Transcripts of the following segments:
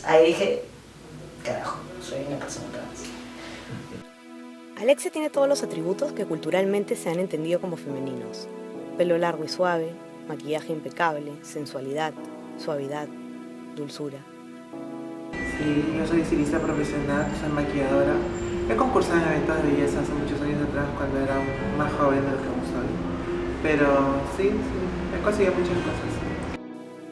Ahí dije, carajo, soy una persona trans. Alexia tiene todos los atributos que culturalmente se han entendido como femeninos. Pelo largo y suave, maquillaje impecable, sensualidad, suavidad, dulzura. Sí, yo soy estilista profesional, soy maquilladora. He concursado en eventos de belleza hace muchos años atrás cuando era más joven de lo que aún soy. Pero sí, he conseguido muchas cosas.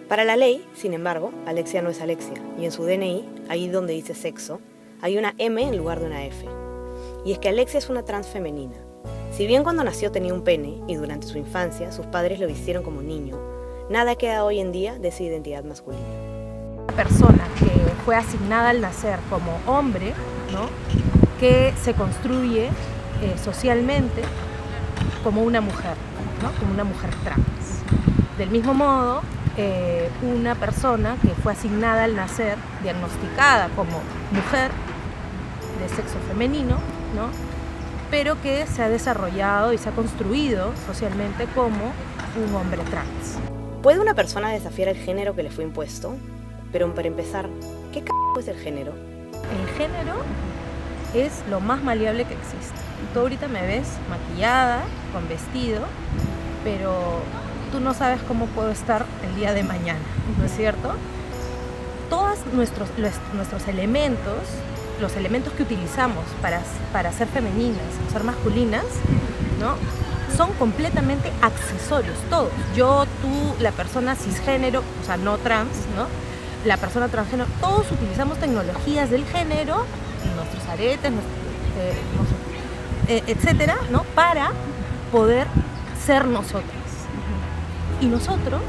Para la ley, sin embargo, Alexia no es Alexia, y en su DNI, ahí donde dice sexo, hay una M en lugar de una F. Y es que Alexia es una trans femenina. Si bien cuando nació tenía un pene, y durante su infancia sus padres lo vistieron como niño, nada queda hoy en día de su identidad masculina. Una persona que fue asignada al nacer como hombre, ¿no?, que se construye socialmente como una mujer, ¿no?, como una mujer trans. Del mismo modo, una persona que fue asignada al nacer, diagnosticada como mujer de sexo femenino, ¿no?, pero que se ha desarrollado y se ha construido socialmente como un hombre trans. ¿Puede una persona desafiar el género que le fue impuesto? Pero para empezar, ¿qué es el género? El género es lo más maleable que existe. Tú ahorita me ves maquillada, con vestido, pero tú no sabes cómo puedo estar el día de mañana, ¿no es cierto? Todos nuestros elementos, los elementos que utilizamos para ser femeninas, ser masculinas, ¿no?, son completamente accesorios, todos. Yo, tú, la persona cisgénero, o sea, no trans, ¿no?, la persona transgénero, todos utilizamos tecnologías del género, nuestros aretes, etcétera, ¿no?, para poder ser nosotras. Y nosotros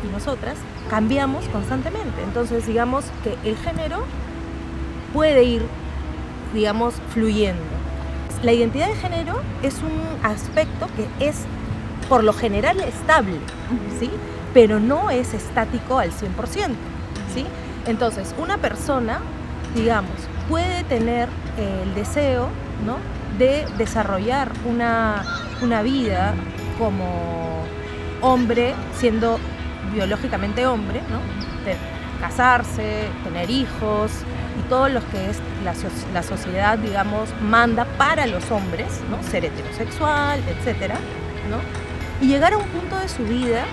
y nosotras cambiamos constantemente. Entonces, digamos que el género puede ir, digamos, fluyendo. La identidad de género es un aspecto que es, por lo general, estable, ¿sí?, pero no es estático al 100%, ¿sí? Entonces, una persona, digamos, puede tener el deseo, ¿no?, de desarrollar una vida como hombre, siendo biológicamente hombre, ¿no?, de casarse, tener hijos y todo lo que es la sociedad, digamos, manda para los hombres, ¿no?, ser heterosexual, etcétera, ¿no?, y llegar a un punto de su vida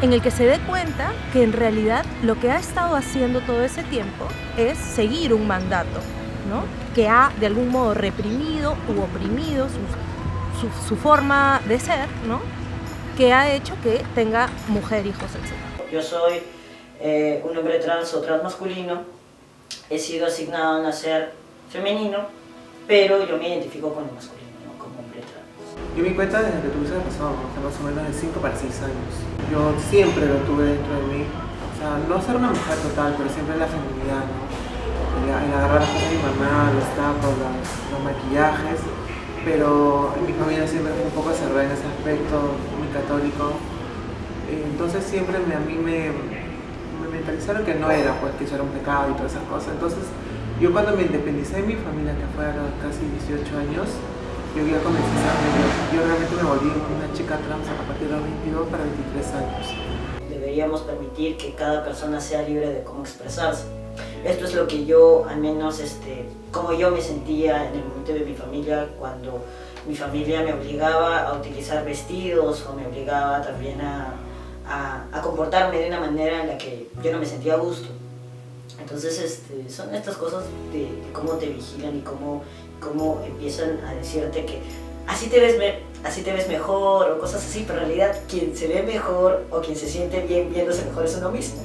en el que se dé cuenta que en realidad lo que ha estado haciendo todo ese tiempo es seguir un mandato, ¿no?, que ha de algún modo reprimido u oprimido su forma de ser, ¿no?, que ha hecho que tenga mujer, hijos, etc. Yo soy un hombre trans o transmasculino, he sido asignado a nacer femenino, pero yo me identifico con el masculino, ¿no?, como hombre trans. Yo me di cuenta desde que tuve esa razón, o sea, más o menos de 5 para 6 años. Yo siempre lo tuve dentro de mí, o sea, no ser una mujer total, pero siempre la feminidad, ¿no?, el agarrar las cosas de mi mamá, los tacos, los maquillajes, pero en mi familia siempre fue un poco cerrada en ese aspecto, muy católico. Entonces siempre a mí me mentalizaron que no era, pues, que eso era un pecado y todas esas cosas. Entonces yo cuando me independicé de mi familia, que fue a los casi 18 años, yo ya comencé a ser, yo realmente me volví una chica trans a partir de los 22 para 23 años. Deberíamos permitir que cada persona sea libre de cómo expresarse. Esto es lo que yo, al menos, como yo me sentía en el momento de mi familia, cuando mi familia me obligaba a utilizar vestidos o me obligaba también a comportarme de una manera en la que yo no me sentía a gusto. Entonces, son estas cosas de cómo te vigilan y cómo empiezan a decirte que así te ves mejor o cosas así, pero en realidad quien se ve mejor o quien se siente bien viéndose mejor es uno mismo.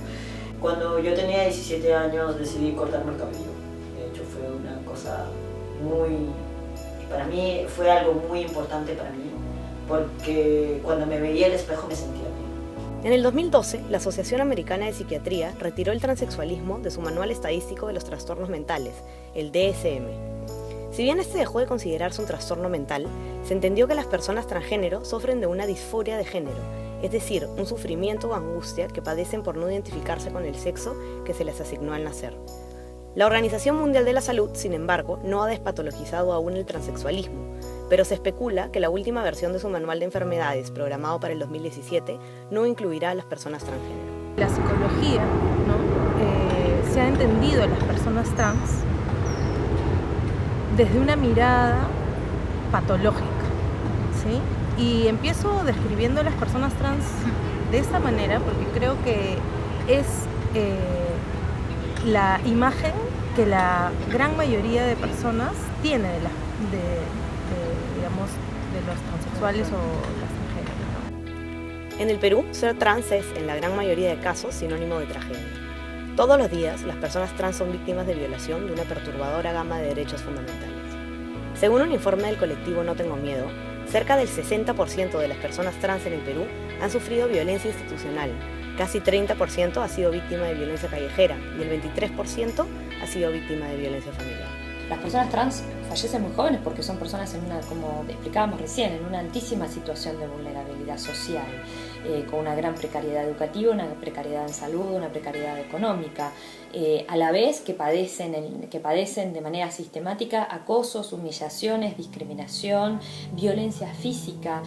Cuando yo tenía 17 años decidí cortarme el cabello. De hecho fue una cosa para mí fue algo muy importante para mí, porque cuando me veía al espejo me sentía bien. En el 2012, la Asociación Americana de Psiquiatría retiró el transexualismo de su Manual Estadístico de los Trastornos Mentales, el DSM. Si bien este dejó de considerarse un trastorno mental, se entendió que las personas transgénero sufren de una disforia de género, es decir, un sufrimiento o angustia que padecen por no identificarse con el sexo que se les asignó al nacer. La Organización Mundial de la Salud, sin embargo, no ha despatologizado aún el transexualismo, pero se especula que la última versión de su manual de enfermedades, programado para el 2017, no incluirá a las personas transgénero. La psicología, ¿no?, se ha entendido a las personas trans desde una mirada patológica, ¿sí? Y empiezo describiendo a las personas trans de esta manera porque creo que es la imagen que la gran mayoría de personas tiene digamos, de los transexuales o las transgénero, ¿no? En el Perú, ser trans es, en la gran mayoría de casos, sinónimo de tragedia. Todos los días, las personas trans son víctimas de violación de una perturbadora gama de derechos fundamentales. Según un informe del colectivo No Tengo Miedo, cerca del 60% de las personas trans en el Perú han sufrido violencia institucional, casi 30% ha sido víctima de violencia callejera y el 23% ha sido víctima de violencia familiar. Las personas trans fallecen muy jóvenes porque son personas en una, como explicábamos recién, en una altísima situación de vulnerabilidad social, con una gran precariedad educativa, una precariedad en salud, una precariedad económica, a la vez que padecen de manera sistemática acosos, humillaciones, discriminación, violencia física.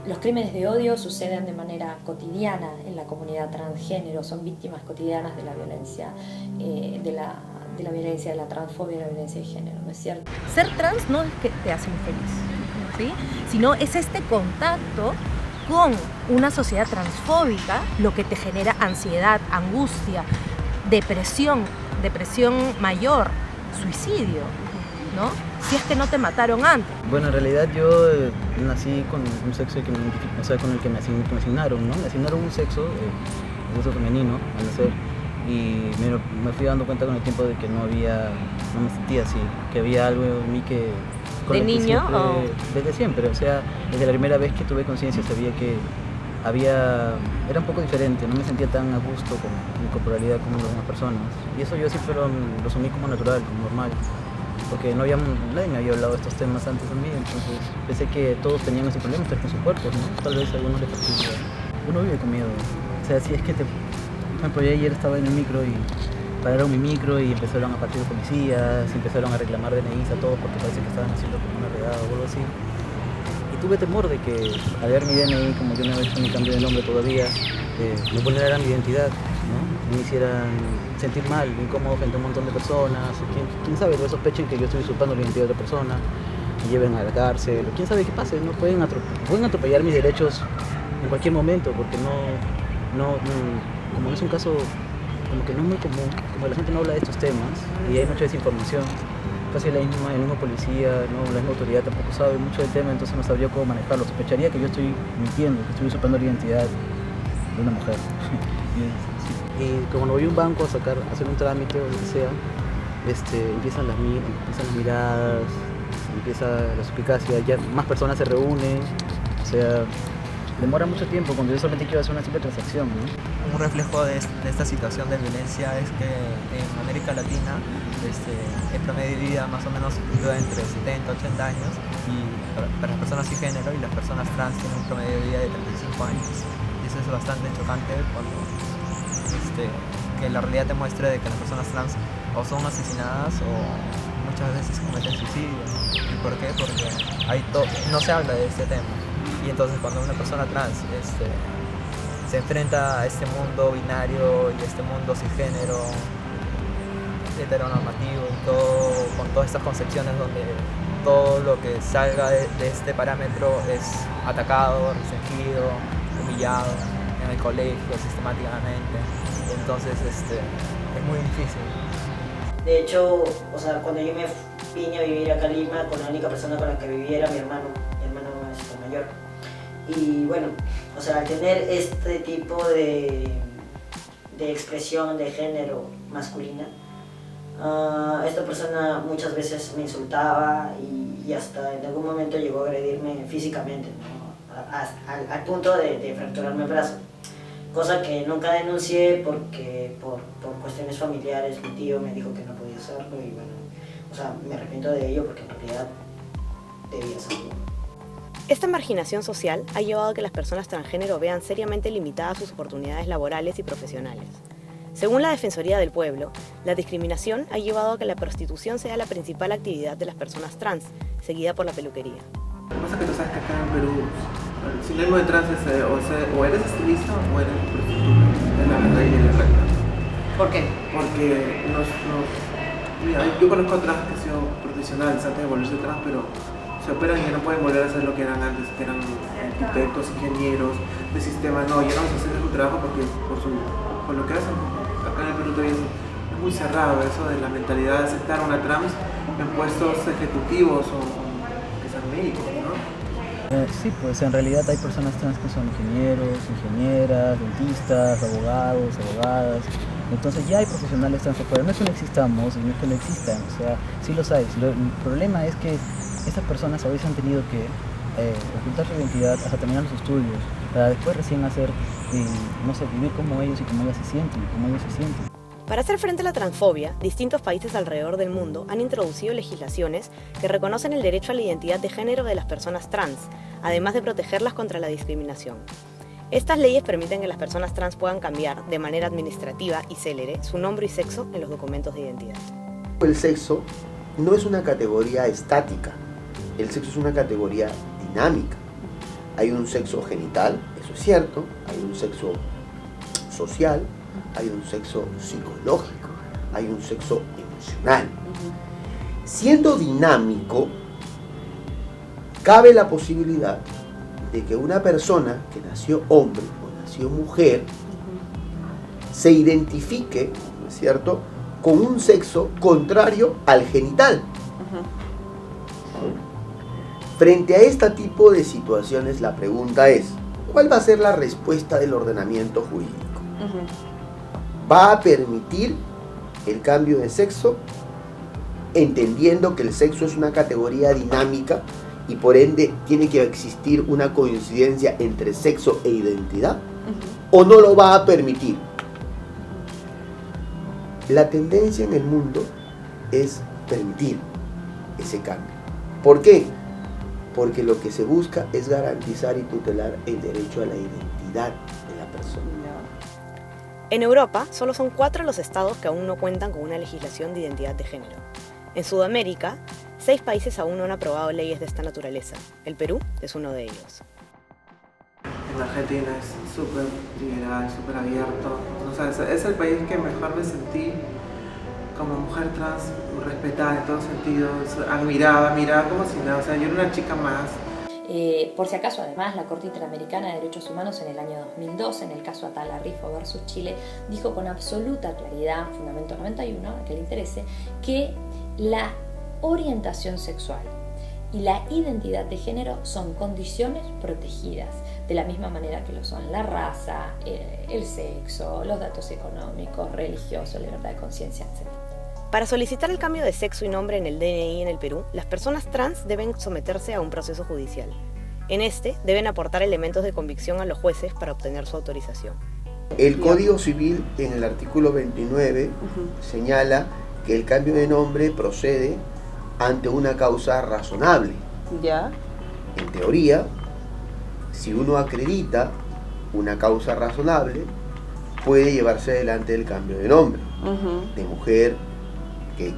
Los crímenes de odio suceden de manera cotidiana en la comunidad transgénero, son víctimas cotidianas de la violencia, de la violencia, de la transfobia y la violencia de género, ¿no es cierto? Ser trans no es que te hace infeliz, ¿sí? Sino es este contacto con una sociedad transfóbica lo que te genera ansiedad, angustia, depresión mayor, suicidio, ¿no? Si es que no te mataron antes. Bueno, en realidad yo nací con un sexo que me identifico, o sea, con el que me asignaron, ¿no? Me asignaron un sexo femenino al nacer. Y me fui dando cuenta con el tiempo de que no me sentía así, que había algo en mí que... ¿De niño? Desde siempre, o sea, desde la primera vez que tuve conciencia sabía que era un poco diferente, no me sentía tan a gusto con mi corporalidad como las demás personas. Y eso yo siempre lo asumí como natural, como normal, porque nadie me había hablado de estos temas antes de mí, entonces pensé que todos tenían ese problema con sus cuerpos, ¿no? Tal vez a algunos les fastidia. Uno vive con miedo, o sea, si es que por ejemplo, ayer estaba en el micro y pararon mi micro y empezaron a partir de policías, empezaron a reclamar DNIs a todos porque parece que estaban haciendo como una redada o algo así. Y tuve temor de que al ver mi DNI, como yo no había hecho mi cambio de nombre todavía, me vulneraran mi identidad, ¿no? Me hicieran sentir mal, incómodo frente a un montón de personas, o quién sabe, lo sospechen que yo estoy usurpando la identidad de otra persona, me lleven a la cárcel, o quién sabe qué pase, ¿no? Pueden atropellar mis derechos en cualquier momento porque como es un caso como que no es muy común, como la gente no habla de estos temas y hay mucha desinformación, casi el mismo policía, ¿no? La misma autoridad tampoco sabe mucho del tema, entonces no sabría cómo manejarlo. Sospecharía que yo estoy mintiendo, que estoy usurpando la identidad de una mujer. Y como no voy a un banco a hacer un trámite o lo que sea, empiezan las miradas, empieza la suspicacia, ya más personas se reúnen, o sea, demora mucho tiempo cuando yo solamente quiero hacer una simple transacción, ¿no? Un reflejo de esta situación de violencia es que en América Latina el promedio de vida más o menos dura entre 70 y 80 años y para las personas cisgénero y las personas trans tienen un promedio de vida de 35 años. Y eso es bastante chocante cuando que la realidad te muestre de que las personas trans o son asesinadas o muchas veces cometen suicidio. ¿Y por qué? Porque no se habla de este tema. Y entonces cuando una persona trans se enfrenta a este mundo binario y este mundo cisgénero, heteronormativo y todo, con todas estas concepciones donde todo lo que salga de este parámetro es atacado, resentido, humillado en el colegio sistemáticamente. Entonces es muy difícil. De hecho, o sea, cuando yo me vine a vivir acá a Lima, con la única persona con la que vivía era mi hermano mayor. Y bueno, o sea, al tener este tipo de expresión de género masculina, esta persona muchas veces me insultaba y hasta en algún momento llegó a agredirme físicamente, ¿no? al punto de fracturarme el brazo. Cosa que nunca denuncié porque por cuestiones familiares mi tío me dijo que no podía hacerlo y bueno, o sea, me arrepiento de ello porque en realidad debía hacerlo. Esta marginación social ha llevado a que las personas transgénero vean seriamente limitadas sus oportunidades laborales y profesionales. Según la Defensoría del Pueblo, la discriminación ha llevado a que la prostitución sea la principal actividad de las personas trans, seguida por la peluquería. Lo que pasa es que tú sabes que acá en Perú, el sinónimo de trans es o eres estilista o eres prostituta, es la regla y la regla. ¿Por qué? Porque mira, yo conozco trans que han sido profesionales antes de volverse trans, pero se operan y ya no pueden volver a hacer lo que eran antes, que eran arquitectos, ingenieros de sistema. No, ya no se hacen su trabajo porque por lo que hacen acá en el Perú todavía es muy cerrado eso de la mentalidad de aceptar a una trans en puestos ejecutivos o que sean médicos, ¿no? Sí, pues en realidad hay personas trans que son ingenieros, ingenieras, dentistas, abogados, abogadas. Entonces ya hay profesionales trans afuera. No es que no existamos, no es que no existan, o sea, sí los hay. El problema es que estas personas a veces han tenido que ocultar su identidad hasta terminar los estudios, para después recién hacer, no sé, vivir como ellos y como ellas se sienten, como ellos se sienten. Para hacer frente a la transfobia, distintos países alrededor del mundo han introducido legislaciones que reconocen el derecho a la identidad de género de las personas trans, además de protegerlas contra la discriminación. Estas leyes permiten que las personas trans puedan cambiar de manera administrativa y célere su nombre y sexo en los documentos de identidad. El sexo no es una categoría estática, el sexo es una categoría dinámica. Hay un sexo genital, eso es cierto, hay un sexo social, hay un sexo psicológico, hay un sexo emocional. Siendo dinámico, cabe la posibilidad de que una persona que nació hombre o nació mujer se identifique, ¿no es cierto?, con un sexo contrario al genital. Frente a este tipo de situaciones, la pregunta es, ¿cuál va a ser la respuesta del ordenamiento jurídico? ¿Va a permitir el cambio de sexo, entendiendo que el sexo es una categoría dinámica y por ende tiene que existir una coincidencia entre sexo e identidad? ¿O no lo va a permitir? La tendencia en el mundo es permitir ese cambio. ¿Por qué? Porque lo que se busca es garantizar y tutelar el derecho a la identidad de la persona. En Europa, solo son 4 los estados que aún no cuentan con una legislación de identidad de género. En Sudamérica, 6 países aún no han aprobado leyes de esta naturaleza. El Perú es uno de ellos. En Argentina es súper liberal, súper abierto. O sea, es el país que mejor me sentí como mujer trans, respetada en todos sentidos, admirada como si nada. O sea, yo era una chica más. Por si acaso, además, la Corte Interamericana de Derechos Humanos en el año 2002, en el caso Atala Rifo versus Chile, dijo con absoluta claridad, fundamento 91, a que le interese, que la orientación sexual y la identidad de género son condiciones protegidas, de la misma manera que lo son la raza, el sexo, los datos económicos, religiosos, libertad de conciencia, etc. Para solicitar el cambio de sexo y nombre en el DNI en el Perú, las personas trans deben someterse a un proceso judicial. En este, deben aportar elementos de convicción a los jueces para obtener su autorización. El Código Civil, en el artículo 29, señala que el cambio de nombre procede ante una causa razonable. ¿Ya? En teoría, si uno acredita una causa razonable, puede llevarse adelante el cambio de nombre. De mujer que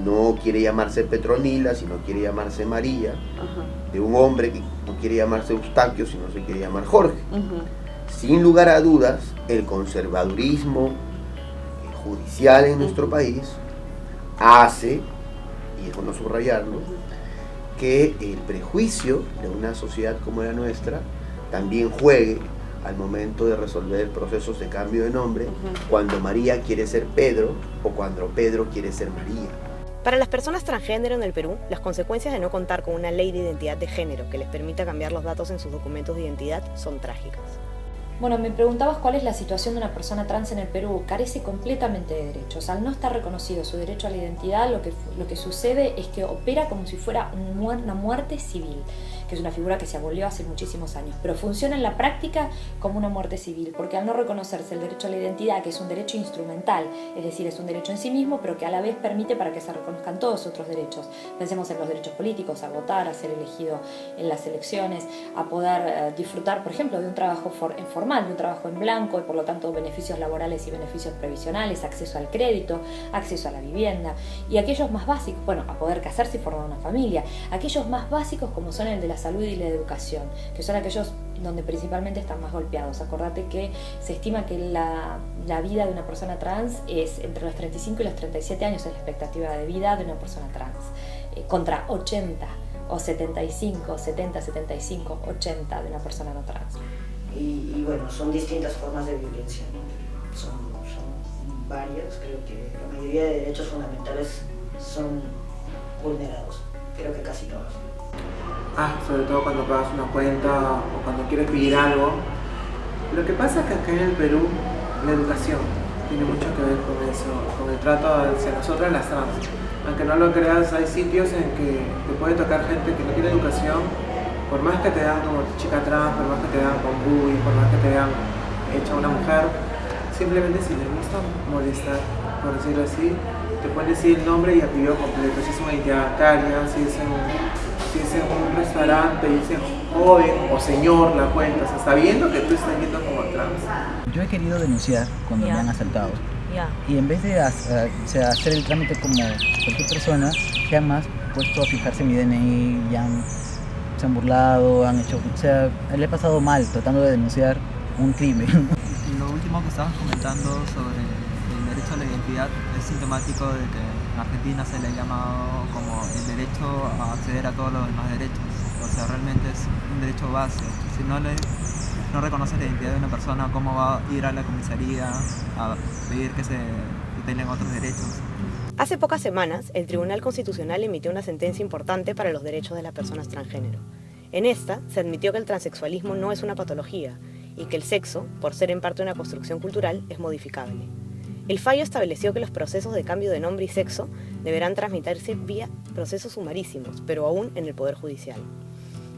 no quiere llamarse Petronila, sino quiere llamarse María. De un hombre que no quiere llamarse Eustaquio, sino se quiere llamar Jorge. Sin lugar a dudas, el conservadurismo judicial en nuestro país hace, y es bueno subrayarlo, que el prejuicio de una sociedad como la nuestra también juegue al momento de resolver procesos de cambio de nombre, cuando María quiere ser Pedro o cuando Pedro quiere ser María. Para las personas transgénero en el Perú, las consecuencias de no contar con una ley de identidad de género que les permita cambiar los datos en sus documentos de identidad son trágicas. Bueno, me preguntabas cuál es la situación de una persona trans en el Perú. Carece completamente de derechos. Al no estar reconocido su derecho a la identidad, lo que sucede es que opera como si fuera una muerte civil, que es una figura que se abolió hace muchísimos años, pero funciona en la práctica como una muerte civil, porque al no reconocerse el derecho a la identidad, que es un derecho instrumental, es decir, es un derecho en sí mismo, pero que a la vez permite para que se reconozcan todos otros derechos. Pensemos en los derechos políticos, a votar, a ser elegido en las elecciones, a poder disfrutar, por ejemplo, de un trabajo formal, de un trabajo en blanco y por lo tanto beneficios laborales y beneficios previsionales, acceso al crédito, acceso a la vivienda, y aquellos más básicos, bueno, a poder casarse y formar una familia, aquellos más básicos como son el de la salud y la educación, que son aquellos donde principalmente están más golpeados. Acordate que se estima que la vida de una persona trans es entre los 35 y los 37 años, es la expectativa de vida de una persona trans, contra 80 o 75, 70, 75, 80 de una persona no trans. Y bueno, son distintas formas de violencia, ¿no? Son varias, creo que la mayoría de derechos fundamentales son vulnerados, creo que casi todos. Sobre todo cuando pagas una cuenta o cuando quieres pedir algo. Lo que pasa es que acá en el Perú la educación tiene mucho que ver con eso, con el trato hacia nosotras las trans. Aunque no lo creas, hay sitios en que te puede tocar gente que no tiene educación, por más que te dan como chica trans, por más que te dan con bullying, por más que te dan hecha una mujer, simplemente si les gusta molestar, por decirlo así, te pueden decir el nombre y apellido completo, si es una identidad bancaria, si es en un restaurante, dicen joven o señor la cuenta, o sea, sabiendo que tú estás yendo como trans. Yo he querido denunciar cuando me han asaltado. Y en vez de hacer el trámite como cualquier persona, se han más puesto a fijarse en mi DNI, se han burlado, han hecho, o sea, le he pasado mal tratando de denunciar un crimen. Lo último que estabas comentando sobre el derecho a la identidad es sintomático de que en Argentina se le ha llamado como el derecho a acceder a todos los demás derechos. O sea, realmente es un derecho base. Si no reconoces la identidad de una persona, ¿cómo va a ir a la comisaría a pedir que tengan otros derechos? Hace pocas semanas, el Tribunal Constitucional emitió una sentencia importante para los derechos de las personas transgénero. En esta, se admitió que el transexualismo no es una patología y que el sexo, por ser en parte una construcción cultural, es modificable. El fallo estableció que los procesos de cambio de nombre y sexo deberán transmitirse vía procesos sumarísimos, pero aún en el Poder Judicial.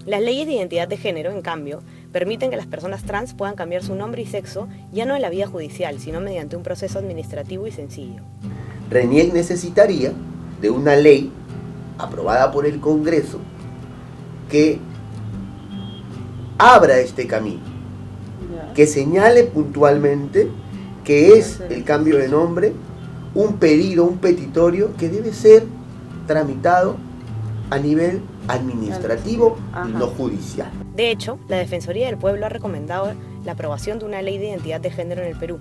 Las leyes de identidad de género, en cambio, permiten que las personas trans puedan cambiar su nombre y sexo ya no en la vía judicial, sino mediante un proceso administrativo y sencillo. RENIEC necesitaría de una ley aprobada por el Congreso que abra este camino, que señale puntualmente que es el cambio de nombre un pedido, un petitorio que debe ser tramitado a nivel administrativo y no judicial. De hecho, la Defensoría del Pueblo ha recomendado la aprobación de una ley de identidad de género en el Perú.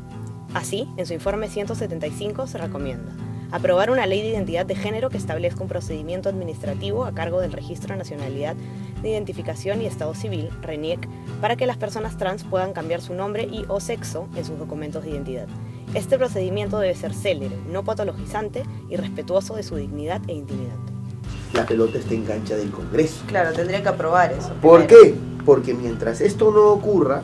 Así, en su informe 175 se recomienda aprobar una ley de identidad de género que establezca un procedimiento administrativo a cargo del Registro de Nacionalidad de Identificación y Estado Civil, RENIEC, para que las personas trans puedan cambiar su nombre y o sexo en sus documentos de identidad. Este procedimiento debe ser célere, no patologizante y respetuoso de su dignidad e intimidad. La pelota está en cancha del Congreso. Claro, tendría que aprobar eso. ¿Por qué? Porque mientras esto no ocurra,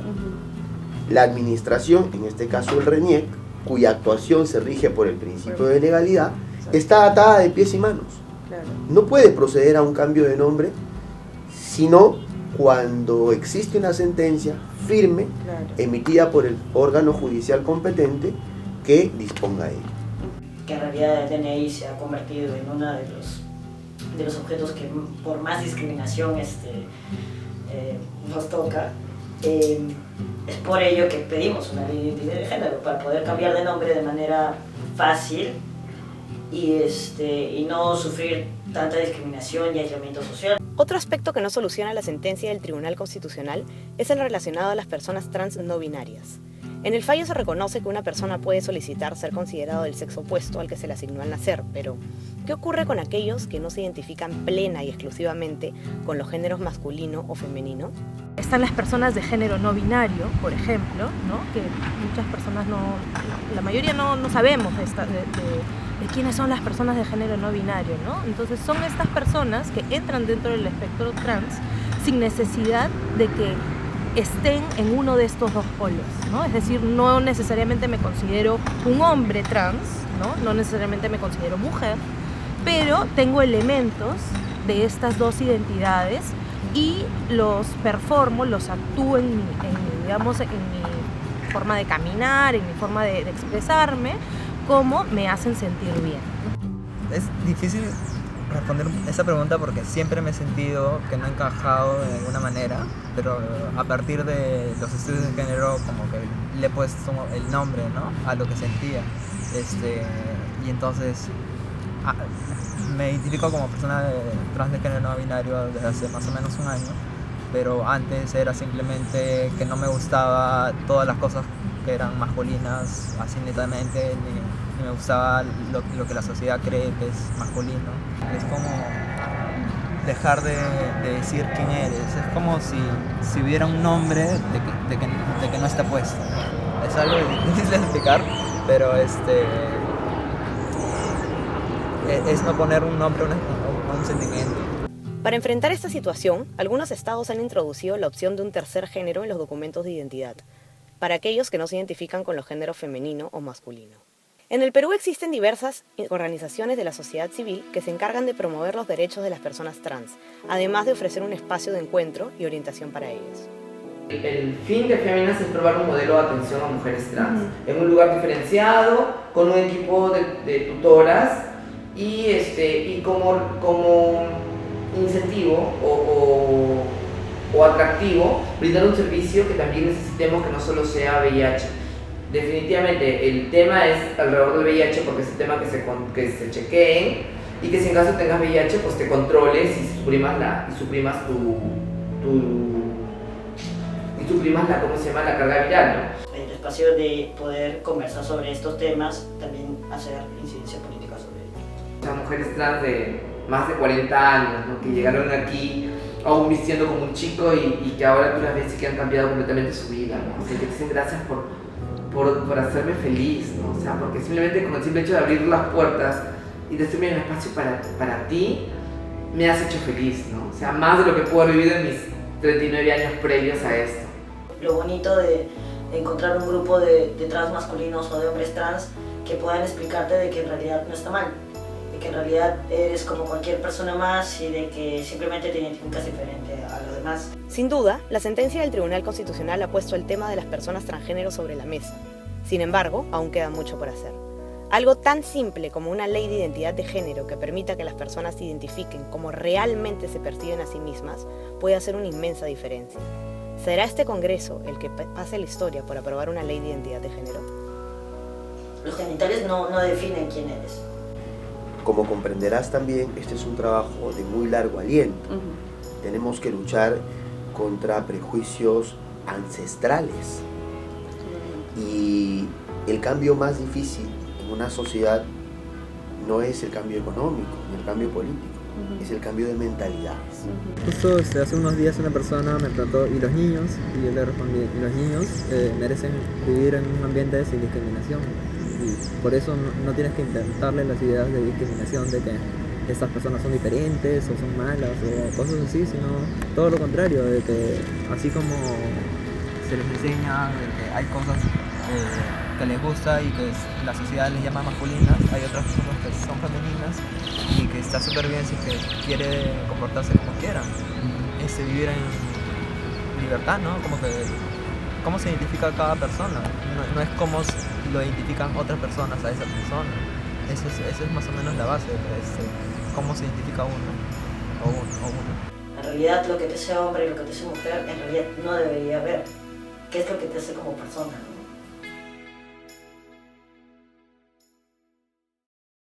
la administración, en este caso el RENIEC, cuya actuación se rige por el principio de legalidad, está atada de pies y manos. Claro. No puede proceder a un cambio de nombre, sino cuando existe una sentencia firme, emitida por el órgano judicial competente que disponga de ello. Que en realidad el DNI se ha convertido en uno de los objetos que por más discriminación nos toca. Es por ello que pedimos una ley de identidad de género, para poder cambiar de nombre de manera fácil y no sufrir tanta discriminación y aislamiento social. Otro aspecto que no soluciona la sentencia del Tribunal Constitucional es el relacionado a las personas trans no binarias. En el fallo se reconoce que una persona puede solicitar ser considerado del sexo opuesto al que se le asignó al nacer, pero ¿qué ocurre con aquellos que no se identifican plena y exclusivamente con los géneros masculino o femenino? Están las personas de género no binario, por ejemplo, ¿no? Que muchas personas la mayoría no sabemos de quiénes son las personas de género no binario, ¿no? Entonces son estas personas que entran dentro del espectro trans sin necesidad de que estén en uno de estos dos polos, ¿no? Es decir, no necesariamente me considero un hombre trans, no necesariamente me considero mujer, pero tengo elementos de estas dos identidades y los performo, los actúo en mi forma de caminar, en mi forma de expresarme, como me hacen sentir bien. Es difícil responder esa pregunta porque siempre me he sentido que no he encajado de alguna manera, pero a partir de los estudios de género como que le he puesto el nombre, ¿no?, a lo que sentía, y entonces me identifico como persona trans de género no binario desde hace más o menos un año, pero antes era simplemente que no me gustaba todas las cosas que eran masculinas así netamente, ni me gustaba lo que la sociedad cree que es masculino. Es como dejar de decir quién eres, es como si hubiera un nombre de que no está puesto. Es algo difícil de explicar, pero es no poner un nombre a un sentimiento. Para enfrentar esta situación, algunos estados han introducido la opción de un tercer género en los documentos de identidad, para aquellos que no se identifican con los géneros femenino o masculino. En el Perú existen diversas organizaciones de la sociedad civil que se encargan de promover los derechos de las personas trans, además de ofrecer un espacio de encuentro y orientación para ellos. El fin de Féminas es probar un modelo de atención a mujeres trans, en un lugar diferenciado, con un equipo de tutoras y como incentivo o atractivo, brindar un servicio que también necesitemos que no solo sea VIH. Definitivamente el tema es alrededor del VIH porque es el tema que se chequeen y que si en caso tengas VIH pues te controles y suprimas la la carga viral, ¿no? El espacio de poder conversar sobre estos temas, también hacer incidencia política sobre ello. O sea, mujeres trans de más de 40 años, ¿no? Que llegaron aquí aún vistiendo como un chico y que ahora tú las ves y que han cambiado completamente su vida, ¿no? O sea, que te dicen gracias por hacerme feliz, ¿no? O sea, porque simplemente con el simple hecho de abrir las puertas y de hacerme un espacio para ti, me has hecho feliz, ¿no? O sea, más de lo que puedo haber vivido en mis 39 años previos a esto. Lo bonito de encontrar un grupo de trans masculinos o de hombres trans que puedan explicarte de que en realidad no está mal, de que en realidad eres como cualquier persona más y de que simplemente te identificas diferente a los demás. Sin duda, la sentencia del Tribunal Constitucional ha puesto el tema de las personas transgénero sobre la mesa. Sin embargo, aún queda mucho por hacer. Algo tan simple como una ley de identidad de género que permita que las personas se identifiquen como realmente se perciben a sí mismas puede hacer una inmensa diferencia. ¿Será este Congreso el que pase la historia por aprobar una ley de identidad de género? Los genitales no definen quién eres. Como comprenderás también, este es un trabajo de muy largo aliento. Tenemos que luchar contra prejuicios ancestrales. Y el cambio más difícil en una sociedad no es el cambio económico ni el cambio político, es el cambio de mentalidades. Justo hace unos días una persona me preguntó, ¿y los niños? Y yo le respondí, ¿y los niños merecen vivir en un ambiente sin discriminación? Y por eso no tienes que intentarle las ideas de discriminación, de que estas personas son diferentes o son malas o cosas así, sino todo lo contrario, de que así como se les enseña de que hay cosas que les gusta y que la sociedad les llama masculinas, hay otras cosas que son femeninas y que está súper bien si que quiere comportarse como quiera, vivir en libertad, ¿no? Como que cómo se identifica cada persona, no es cómo lo identifican otras personas a esa persona, eso es más o menos la base, cómo se identifica uno o una. En realidad lo que te hace hombre y lo que te hace mujer en realidad no debería haber, qué es lo que te hace como persona, ¿no?